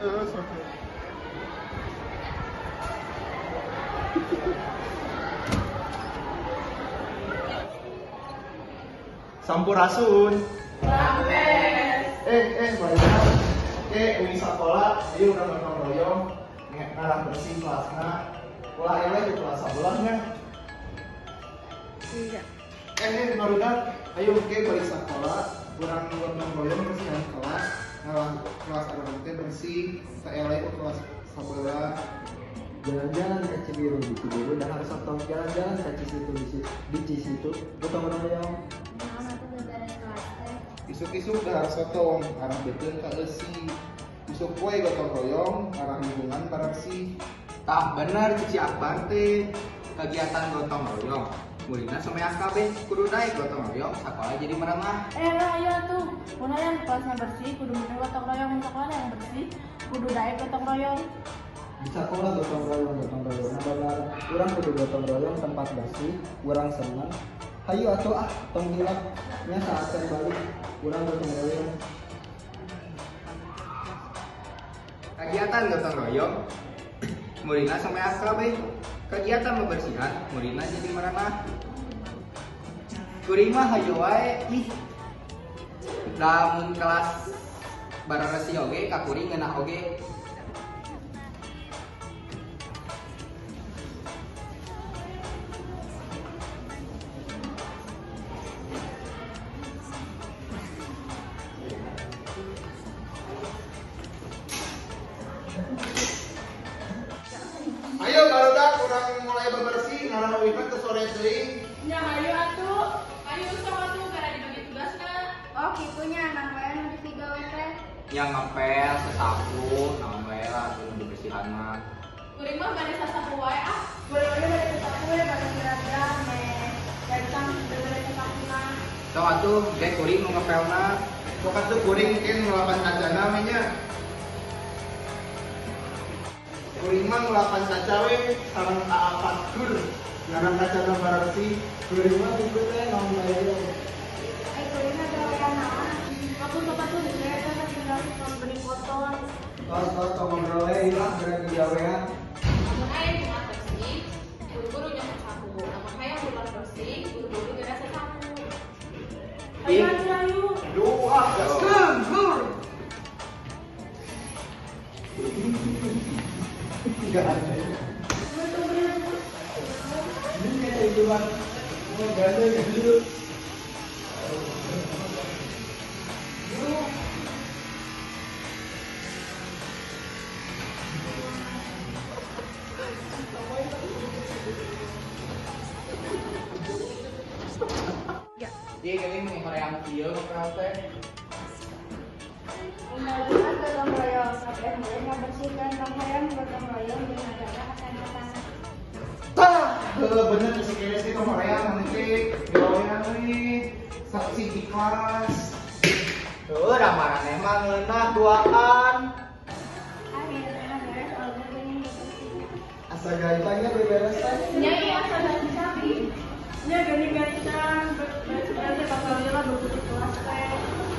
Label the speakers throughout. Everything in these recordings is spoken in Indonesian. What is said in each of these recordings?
Speaker 1: Sampurasun.
Speaker 2: Sampai.
Speaker 1: Banyak. Oke, uni sekolah, dia udah gotong royong, ngarah bersih kelasnya. Ulah ele di kelas sebelahnya.
Speaker 2: Iya.
Speaker 1: Barudak, ayo oke balik sekolah, kurang gotong royong bersihin kelas, ngarah kelas ada nanti bersih, kita ele ke kelas sebelah.
Speaker 3: Jalan-jalan ke Cibiru di Cibiru dan harus atau jalan-jalan ke di Cisitu gotong royong.
Speaker 1: Isuk-isuk dah harus otong, arah betul ke esi. Isuk kue gotong royong, arah lingkungan barang sih.
Speaker 4: Tah bener cici akbar teh kegiatan gotong royong. Muridna sampai AKB kudu naik gotong royong, sekolah jadi merengah.
Speaker 2: Ayo tuh, mun yang kelasnya bersih, kudu minta gotong royong, sekolah yang bersih, kudu daek gotong royong.
Speaker 3: Di sekolah gotong royong. Nah benar, kurang kudu gotong royong tempat bersih, kurang senang. Hayu atuh tong hilapnya saat saya balik, kurang gotong royong.
Speaker 4: Kegiatan gotong royong, muridna sampai AKB. Kegiatan membersihan, muridna jadi merengah. Kuring mah hayu wae lamun kelas bararesi oge ka kuring ngeuna oge.
Speaker 1: Ayo barudak, kurang mulai bebersih, ngarah uipan ke sore teuing.
Speaker 2: Ya ayo atuh, ayo sok atuh gara dibagi tugasna.
Speaker 5: Oh kitunya nang bae nu digawe teh.
Speaker 4: Yang ngepel, sesapu, nambah lah tuh dibersihan mah.
Speaker 2: Kuring mah bade sasapu wae ah.
Speaker 5: Boleh bade sasapu we bade seragam me. Jadi kan bade sasapu mah.
Speaker 4: Sok atuh ge kuring nu ngepelna.
Speaker 1: Sok atuh kuring mungkin ngelapan kacana nya. Kuring mah ngelapan kaca we sareng aapat gur. Ngarang kacana barang sih.
Speaker 3: Kuring mah ikut teh naon bae.
Speaker 5: Kulina gawean naon?
Speaker 2: Aku tempat tuh di saya kan tinggal beli kotor.
Speaker 3: Tos tong ngobrol we ilah gerak gawean.
Speaker 2: Namun ayah cuma bersih, buru-buru nyamuk sapu. Namun ayah bukan bersih, buru-buru gara sapu. Ayo ayo.
Speaker 1: Doa gaskeun gur.
Speaker 3: Enggak ada. Ini kayak itu bang, mau ganda dulu.
Speaker 4: Dia geuning mah hoream kieu ngepel teh.
Speaker 5: Undang-undang gotong royong, kabeh mulai ngabersihkan tong hayam gotong royong jeung ngajaga akan-akan.
Speaker 1: Tah, bener si keles itu hoream nanti gawean we. Saksi di kelas.
Speaker 4: Tuh ramaraneh mah ngeunah duaan.
Speaker 5: Akhirnya beres kalau pengen bersih.
Speaker 3: Asa gaitannya beberes teh.
Speaker 2: Nya iya sadar sapi. Nya gani-ganian berarti bakal nyala begitu kelas teh.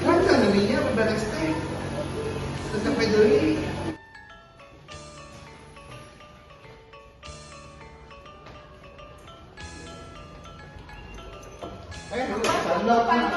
Speaker 1: Kan kan ininya beberes teh. Tetep deui. Lu, sandal kan.